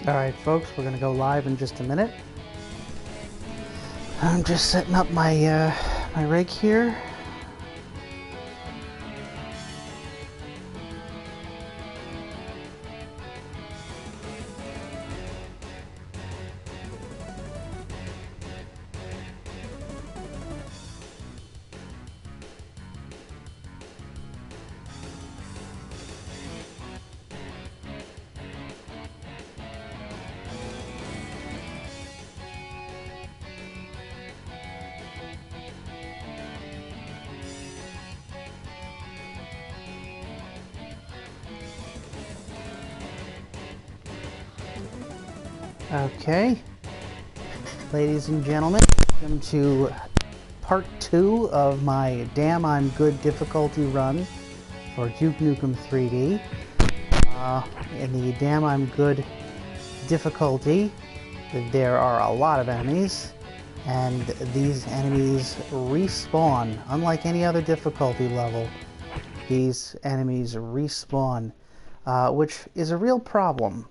Alright folks, we're gonna go live in just a minute. I'm just setting up my my rig here. Okay, ladies and gentlemen, welcome to part 2 of my Damn I'm Good difficulty run for Duke Nukem 3D. In the Damn I'm Good difficulty, there are a lot of enemies, and these enemies respawn. Unlike any other difficulty level, these enemies respawn, which is a real problem.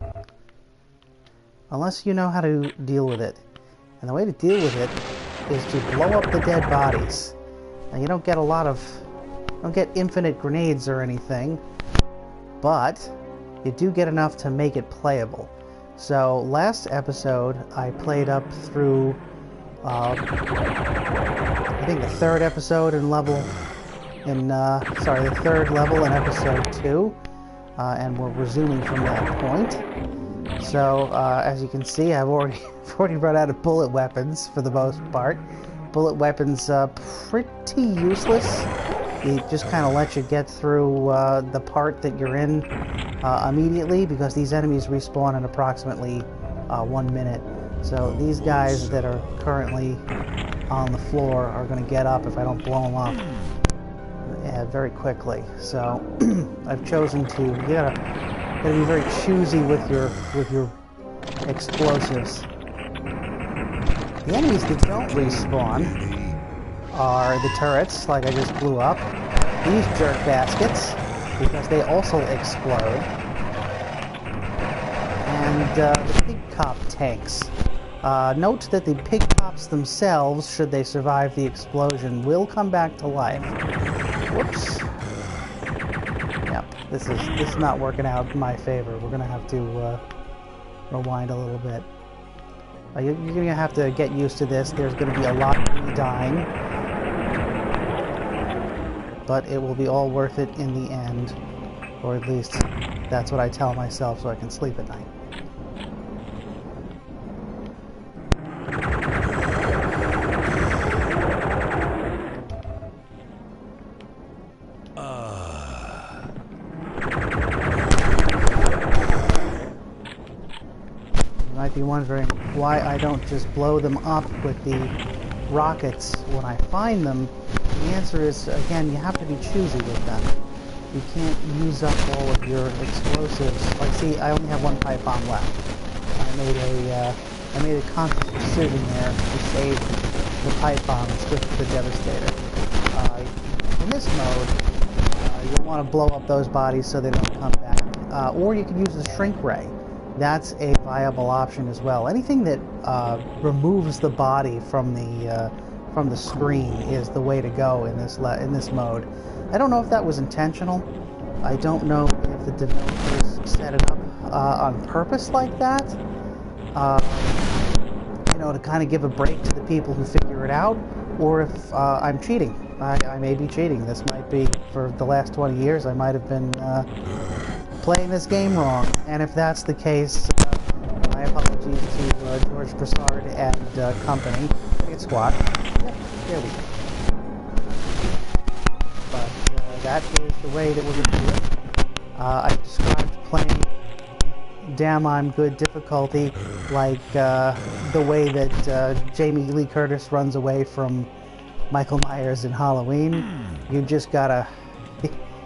Unless you know how to deal with it. And the way to deal with it is to blow up the dead bodies. Now you don't get infinite grenades or anything, but you do get enough to make it playable. So last episode I played up through I think the third episode in the third level in episode 2, and we're resuming from that point. So, as you can see, I've already run out of bullet weapons for the most part. Bullet weapons, pretty useless. It just kind of lets you get through the part that you're in immediately, because these enemies respawn in approximately 1 minute. So these guys that are currently on the floor are going to get up if I don't blow them up very quickly. So I've chosen to... You gotta be very choosy with your explosives. The enemies that don't respawn are the turrets, like I just blew up. These jerk baskets, because they also explode. And the pig cop tanks. Note that the pig cops themselves, should they survive the explosion, will come back to life. Whoops. This is not working out in my favor. We're gonna have to rewind a little bit. You're gonna have to get used to this. There's gonna be a lot of me dying, but it will be all worth it in the end, or at least that's what I tell myself so I can sleep at night. Be wondering why I don't just blow them up with the rockets when I find them. The answer is, again, you have to be choosy with them. You can't use up all of your explosives. Like, see, I only have one pipe bomb left. I made a conscious decision there to save the pipe bombs just for the Devastator. In this mode, you'll want to blow up those bodies so they don't come back. Or you can use the shrink ray. That's a viable option as well. Anything that removes the body from the screen is the way to go in this mode. I don't know if that was intentional. I don't know if the developers set it up on purpose like that. To kind of give a break to the people who figure it out, or if I'm cheating. I may be cheating. This might be, for the last 20 years, I might have been playing this game wrong, and if that's the case, my apologies to George Broussard and company. It's squat. Yep, there we go. But that is the way that we're going to do it. I described playing Damn I'm Good difficulty like the way that Jamie Lee Curtis runs away from Michael Myers in Halloween. You just gotta...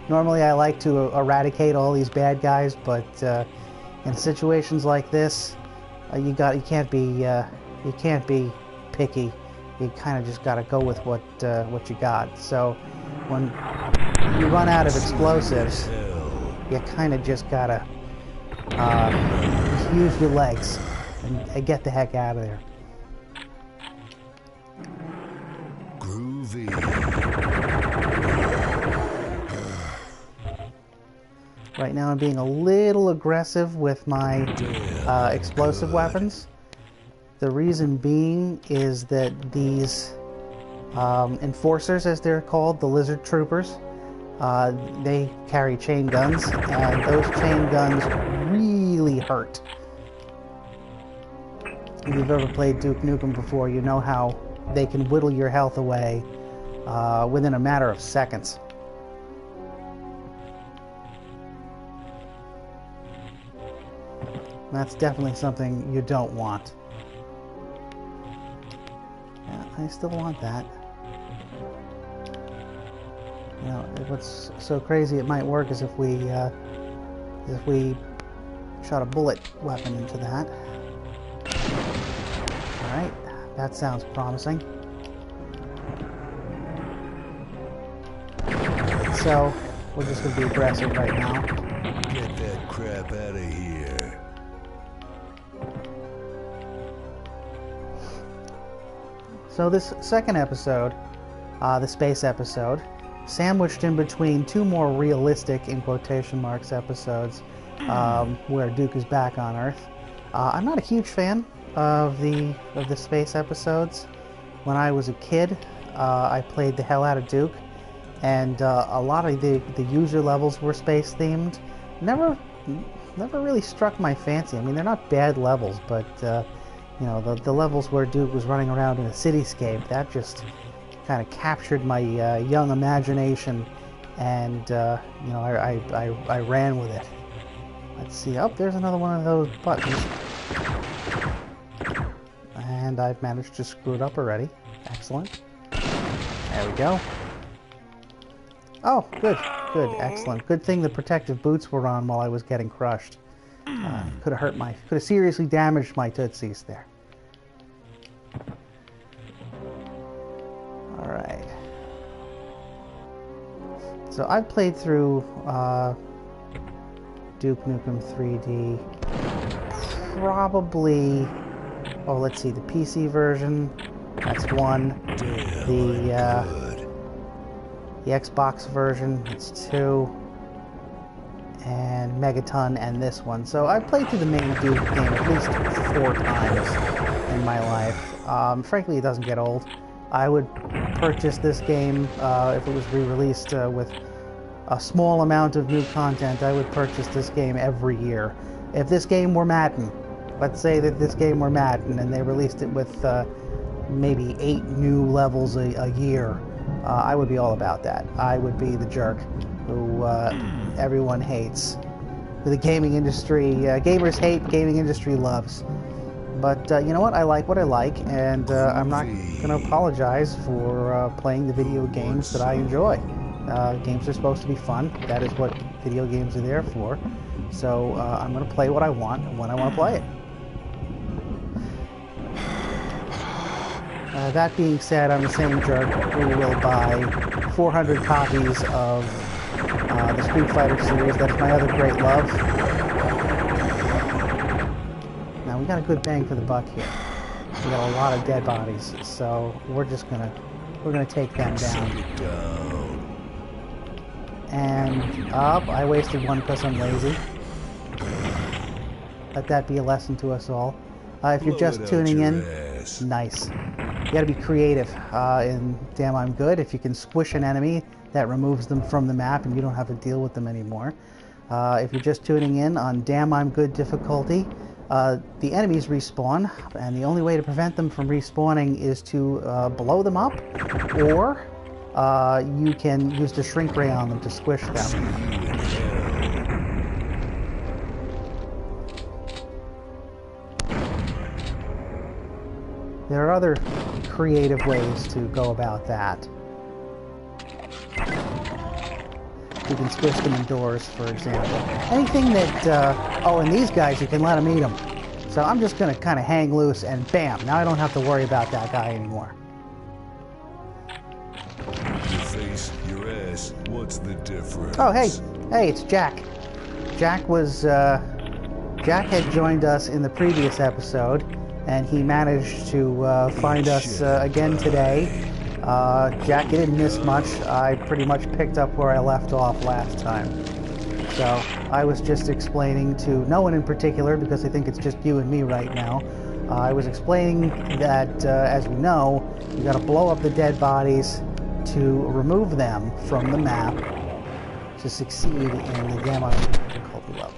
Normally I like to eradicate all these bad guys, but in situations like this, you can't be picky. You kind of just gotta go with what you got. So when you run out of explosives, you kind of just gotta use your legs and get the heck out of there. Groovy. Right now I'm being a little aggressive with my explosive weapons. The reason being is that these enforcers, as they're called, the lizard troopers, they carry chain guns, and those chain guns really hurt. If you've ever played Duke Nukem before, you know how they can whittle your health away within a matter of seconds. That's definitely something you don't want. Yeah, I still want that. You know, what's so crazy it might work is if we shot a bullet weapon into that. Alright, that sounds promising. So, we're just going to be aggressive right now. Get that crap out of here. So this second episode, the space episode, sandwiched in between two more realistic, in quotation marks, episodes where Duke is back on Earth. I'm not a huge fan of the space episodes. When I was a kid, I played the hell out of Duke, and a lot of the user levels were space themed. Never really struck my fancy. I mean, they're not bad levels, but you know, the levels where Duke was running around in a cityscape, that just kind of captured my young imagination, and you know, I ran with it. Let's see. Oh, there's another one of those buttons, and I've managed to screw it up already. Excellent. There we go. Oh, good, excellent. Good thing the protective boots were on while I was getting crushed. Could have seriously damaged my tootsies there. Alright. So I've played through Duke Nukem 3D probably, oh, let's see, the PC version, that's one. The Xbox version, it's two. And Megaton and this one. So I've played through the main Duke game at least 4 times in my life. Frankly, it doesn't get old. I would purchase this game if it was re-released with a small amount of new content. I would purchase this game every year. If this game were Madden, let's say that this game were Madden and they released it with maybe 8 new levels a year, I would be all about that. I would be the jerk who everyone hates. The gaming industry, gamers hate, gaming industry loves. But you know what? I like what I like, and I'm not going to apologize for playing the video games that I enjoy. Games are supposed to be fun. That is what video games are there for. So I'm going to play what I want when I want to play it. That being said, I'm the same jerk who will buy 400 copies of the Street Fighter series. That's my other great love. Now we got a good bang for the buck here. We got a lot of dead bodies, so we're gonna take them down. And up, I wasted one because I'm lazy. Let that be a lesson to us all. If you're just tuning in, nice. You gotta be creative in Damn I'm Good. If you can squish an enemy, that removes them from the map and you don't have to deal with them anymore. If you're just tuning in on Damn I'm Good difficulty, the enemies respawn, and the only way to prevent them from respawning is to blow them up, or you can use the shrink ray on them to squish them. There are other creative ways to go about that. You can squish them indoors, for example. Anything that, oh, and these guys, you can let them eat them. So I'm just going to kind of hang loose, and bam, now I don't have to worry about that guy anymore. Your face, your ass, what's the difference? Oh, hey, it's Jack. Jack was Jack had joined us in the previous episode, and he managed to find us again today. Jack, you didn't miss much. I pretty much picked up where I left off last time. So I was just explaining to no one in particular, because I think it's just you and me right now. I was explaining that, as you know, you got to blow up the dead bodies to remove them from the map to succeed in the Gamma difficulty level.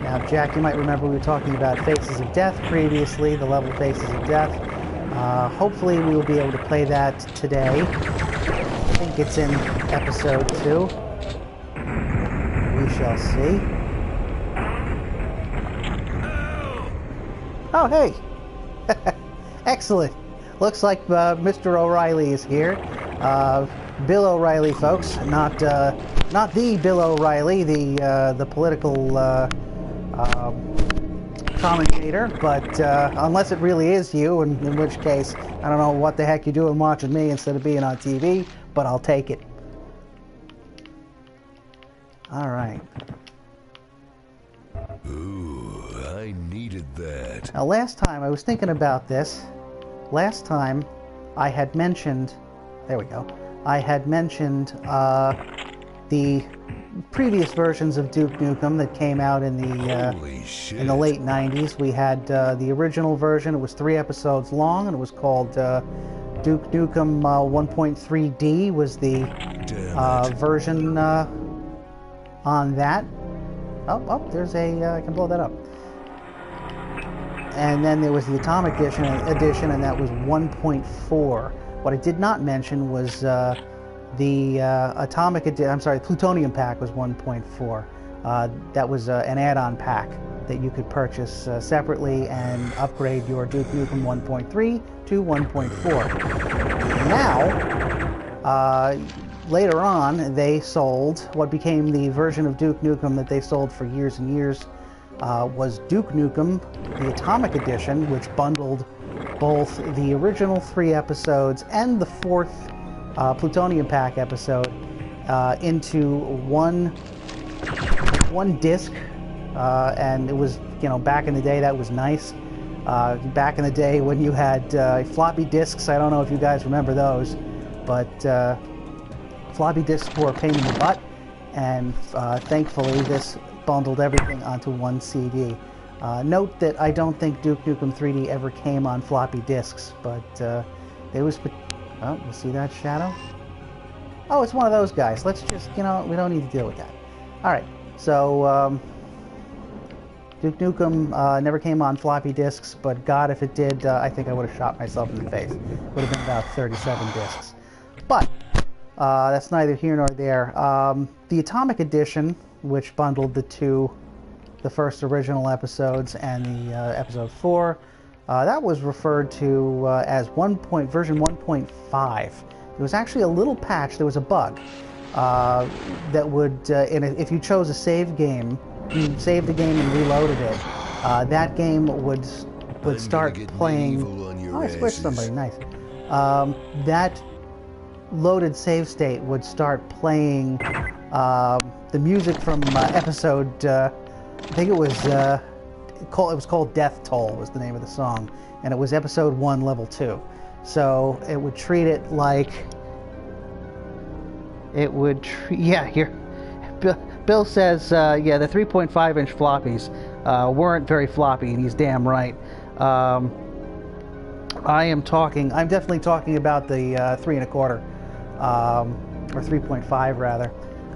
Now, Jack, you might remember we were talking about Faces of Death previously, the level Faces of Death. Hopefully we will be able to play that today. I think it's in episode 2. We shall see. Oh, hey! Excellent. Looks like Mr. O'Reilly is here. Bill O'Reilly, folks. Not the Bill O'Reilly, the political commentator, but unless it really is you, in which case, I don't know what the heck you're doing watching me instead of being on TV, but I'll take it. All right. Ooh, I needed that. Now, last time, I was thinking about this. Last time, I had mentioned... There we go. I had mentioned the previous versions of Duke Nukem that came out in the late 90s. We had the original version. It was 3 episodes long, and it was called Duke Nukem 1.3D was the version on that. Oh, there's a... I can blow that up. And then there was the Atomic Edition, and that was 1.4. What I did not mention was the Atomic Edition. I'm sorry, Plutonium Pack was 1.4. That was an add-on pack that you could purchase separately and upgrade your Duke Nukem 1.3 to 1.4. Now, later on, they sold what became the version of Duke Nukem that they sold for years and years. Was Duke Nukem, the Atomic Edition, which bundled both the original 3 episodes and the 4th Plutonium Pack episode into one disc, and it was, you know, back in the day that was nice. Back in the day when you had floppy disks, I don't know if you guys remember those, but floppy disks were a pain in the butt, and thankfully this bundled everything onto one CD. Note that I don't think Duke Nukem 3D ever came on floppy disks, but there was... Oh, you see that shadow? Oh, it's one of those guys. Let's just, you know, we don't need to deal with that. Alright, so Duke Nukem never came on floppy disks, but God, if it did, I think I would have shot myself in the face. It would have been about 37 disks. But that's neither here nor there. The Atomic Edition, which bundled the first original episodes and the episode 4, that was referred to as version 1.5. There was actually a little patch. There was a bug that would, if you chose a save game, you saved the game and reloaded it, that game would start playing. Oh, I switched somebody. Nice. That loaded save state would start playing the music from episode. I think it was called Death Toll was the name of the song, and it was episode 1, level 2. So it would treat it like it would. Yeah, here. Bill says, yeah, the 3.5-inch floppies weren't very floppy, and he's damn right. I'm definitely talking about the 3 1/4, or 3.5 rather.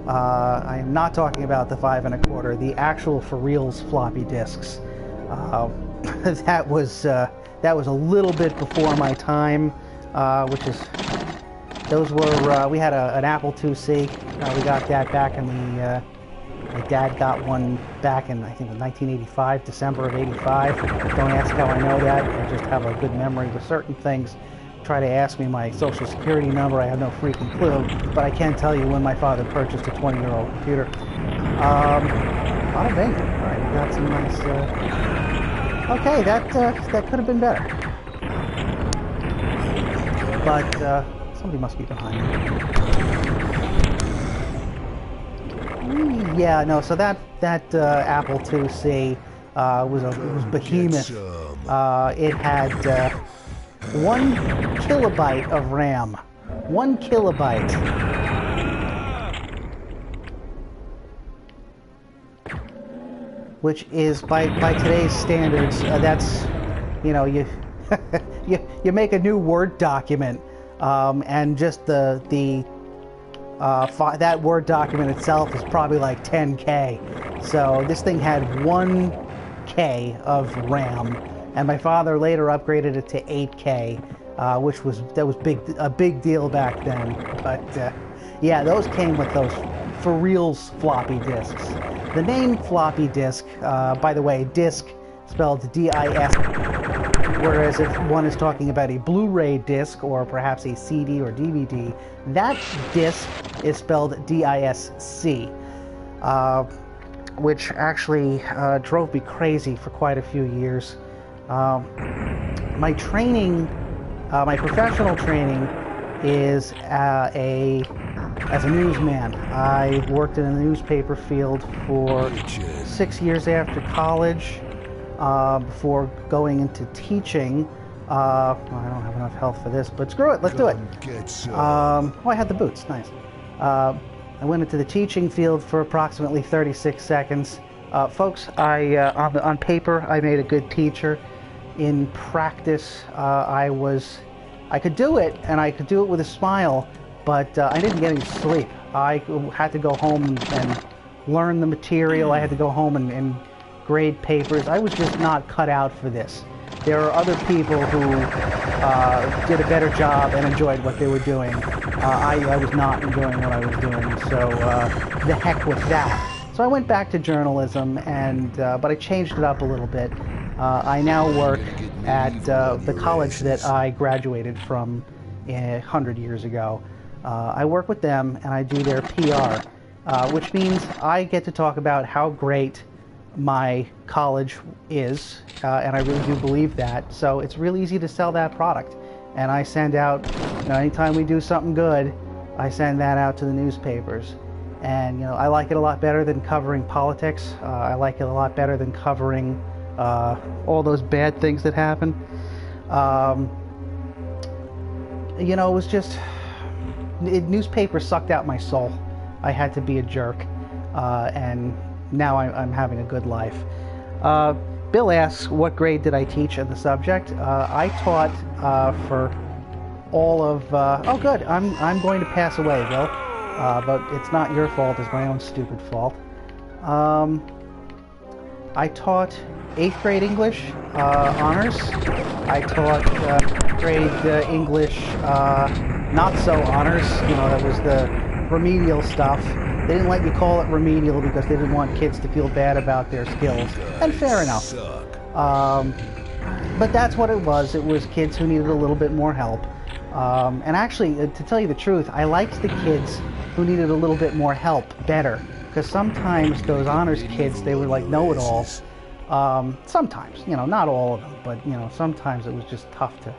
I am not talking about the 5 1/4, the actual for reals floppy disks. That was a little bit before my time, those were, we had an Apple IIc. We got that back in the, my dad got one back in, I think, 1985, December of 85. Don't ask how I know that, I just have a good memory with certain things. Try to ask me my social security number, I have no freaking clue, but I can tell you when my father purchased a 20-year-old computer. Bada bing. Alright, we got some nice, okay, that could have been better. But, somebody must be behind me. Yeah, no. So that Apple IIc was behemoth. It had 1 kilobyte of RAM. 1 kilobyte. Which is by today's standards, that's, you know, you you make a new Word document, and just that Word document itself is probably like 10K. So this thing had 1K of RAM, and my father later upgraded it to 8K, which was a big deal back then. But yeah, those came with those for reals floppy disks. The name floppy disk, by the way, disk spelled D-I-S, whereas if one is talking about a Blu-ray disc or perhaps a CD or DVD, that disc is spelled D-I-S-C, which actually drove me crazy for quite a few years. My training, my professional training is as a newsman. I worked in the newspaper field for 6 years after college, before going into teaching. I don't have enough health for this, but screw it, let's do it. Oh, I had the boots, nice. I went into the teaching field for approximately 36 seconds. Folks, on paper, I made a good teacher. In practice, I could do it, and I could do it with a smile, but I didn't get any sleep. I had to go home and learn the material. I had to go home and grade papers. I was just not cut out for this. There are other people who did a better job and enjoyed what they were doing. I was not enjoying what I was doing, so the heck with that. So I went back to journalism, but I changed it up a little bit. I now work at the college that I graduated from 100 years ago. I work with them, and I do their PR, which means I get to talk about how great my college is, and I really do believe that. So it's really easy to sell that product. And I send out, anytime we do something good, I send that out to the newspapers. And, I like it a lot better than covering politics. I like it a lot better than covering all those bad things that happen. It was just, newspapers sucked out my soul. I had to be a jerk, and now I'm having a good life. Bill asks, what grade did I teach in the subject? I taught for all of, oh good, I'm going to pass away, Bill, but it's not your fault, it's my own stupid fault. I taught 8th grade English honors. I taught 8th grade English not so honors. That was the remedial stuff. They didn't let you call it remedial because they didn't want kids to feel bad about their skills. And fair enough. But that's what it was. It was kids who needed a little bit more help. And actually, to tell you the truth, I liked the kids who needed a little bit more help better. Because sometimes those honors kids, they were like know-it-alls. Sometimes, not all of them, but, sometimes it was just tough to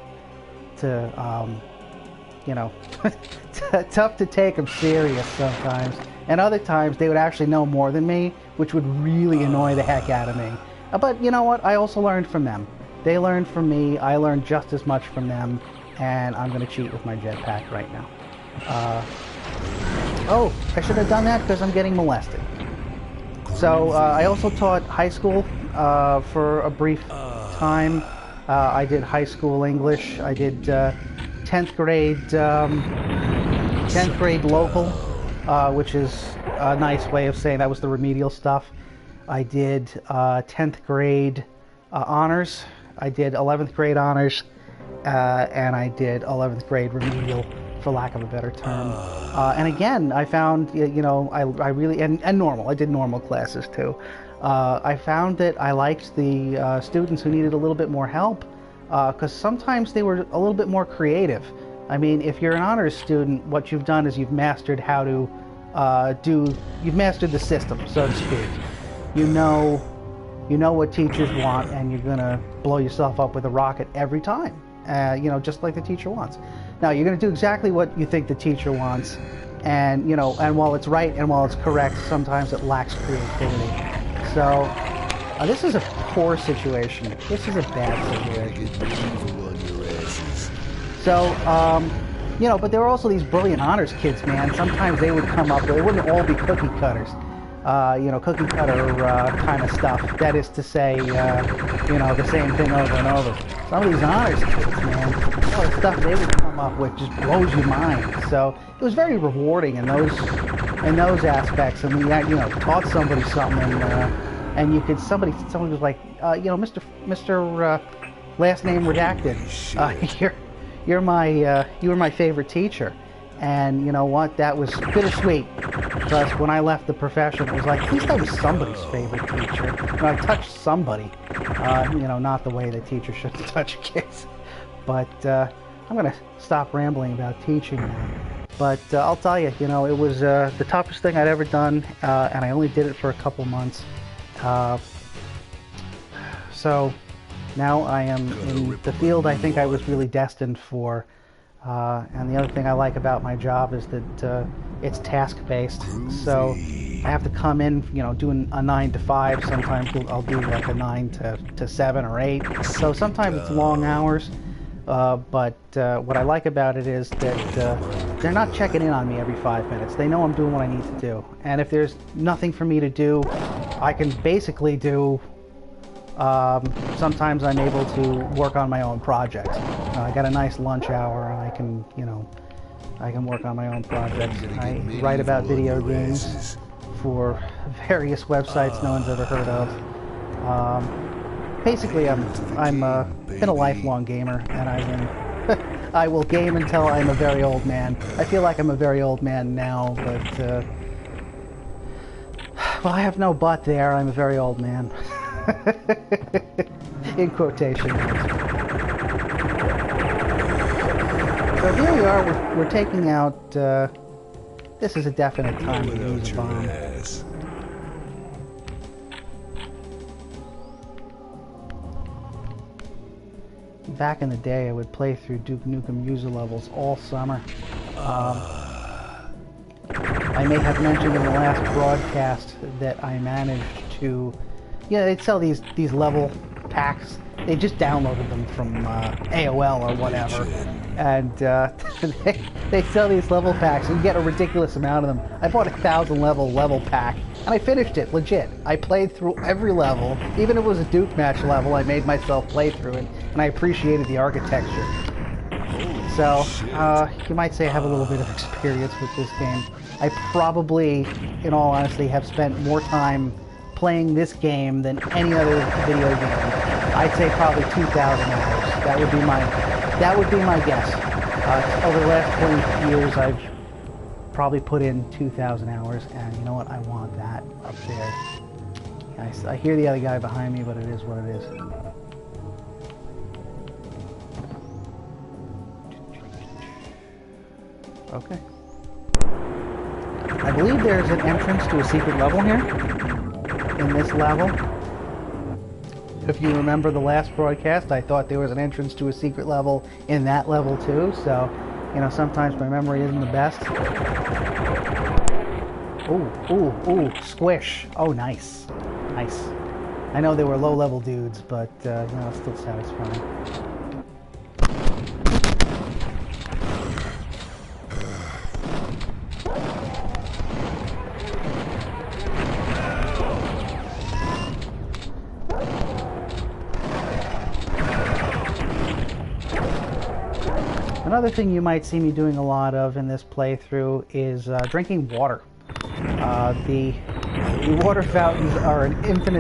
tough to take them serious sometimes. And other times they would actually know more than me, which would really annoy the heck out of me. But you know what? I also learned from them. They learned from me. I learned just as much from them. And I'm going to cheat with my jetpack right now. Oh, I should have done that because I'm getting molested. So I also taught high school for a brief time. I did high school English. I did 10th grade local, which is a nice way of saying that was the remedial stuff. I did 10th grade honors. I did 11th grade honors, and I did 11th grade remedial, for lack of a better term. And again, I found, I really, and normal. I did normal classes too. I found that I liked the students who needed a little bit more help, because sometimes they were a little bit more creative. I mean, if you're an honors student, what you've done is you've mastered how to you've mastered the system, so to speak. You know what teachers want, and you're gonna blow yourself up with a rocket every time, just like the teacher wants. Now, you're gonna do exactly what you think the teacher wants, and you know, and while it's right and while it's correct, sometimes it lacks creativity. So this is a poor situation. This is a bad situation. So you know, but there were also these brilliant honors kids, man. Sometimes they would come up, they wouldn't all be cookie cutters. You know, cookie cutter kind of stuff. That is to say, you know, the same thing over and over. Some of these honors kids, man, all the stuff they would come up with just blows your mind. So it was very rewarding in those aspects. And we, you know, taught somebody something, and you could somebody was like, you know, Mr. Last name redacted. You were my favorite teacher. And you know what? That was bittersweet, because when I left the profession, it was like, at least I was somebody's favorite teacher. And I touched somebody. You know, not the way that teachers should touch kids. But I'm going to stop rambling about teaching now. But I'll tell you, you know, it was the toughest thing I'd ever done, and I only did it for a couple months. So now I am in the field I think I was really destined for. And the other thing I like about my job is that it's task-based. So I have to come in, you know, doing a 9 to 5. Sometimes I'll do like a 9 to 7 or 8. So sometimes it's long hours. But what I like about it is that they're not checking in on me every 5 minutes. They know I'm doing what I need to do. And if there's nothing for me to do, I can basically do... sometimes I'm able to work on my own projects. I got a nice lunch hour, and I can, you know, I can work on my own projects. I write about video games for various websites no one's ever heard of. Basically, I'm been a lifelong gamer, and I will game until I'm a very old man. I feel like I'm a very old man now, but well, I have no but there. I'm a very old man. In quotation marks. So here we are, we're taking out, this is a definite time to use a bomb. Back in the day, I would play through Duke Nukem user levels all summer. I may have mentioned in the last broadcast that I managed to... Yeah, they'd sell these level packs. They just downloaded them from AOL or whatever, and they sell these level packs, and you get a ridiculous amount of them. I bought a 1,000 level pack, and I finished it, legit. I played through every level, even if it was a Duke match level. I made myself play through it, and I appreciated the architecture. So you might say I have a little bit of experience with this game. I probably, in all honesty, have spent more time playing this game than any other video game. I'd say probably 2,000 hours. That would be my guess. Over the last 20 years, I've probably put in 2,000 hours, and you know what? I want that up there. I hear the other guy behind me, but it is what it is. Okay. I believe there's an entrance to a secret level here. In this level. If you remember the last broadcast, I thought there was an entrance to a secret level in that level too, so, you know, sometimes my memory isn't the best. Ooh, squish. Oh, nice. Nice. I know they were low-level dudes, but, you know, it's still satisfying. Another thing you might see me doing a lot of in this playthrough is drinking water. The water fountains are an infinite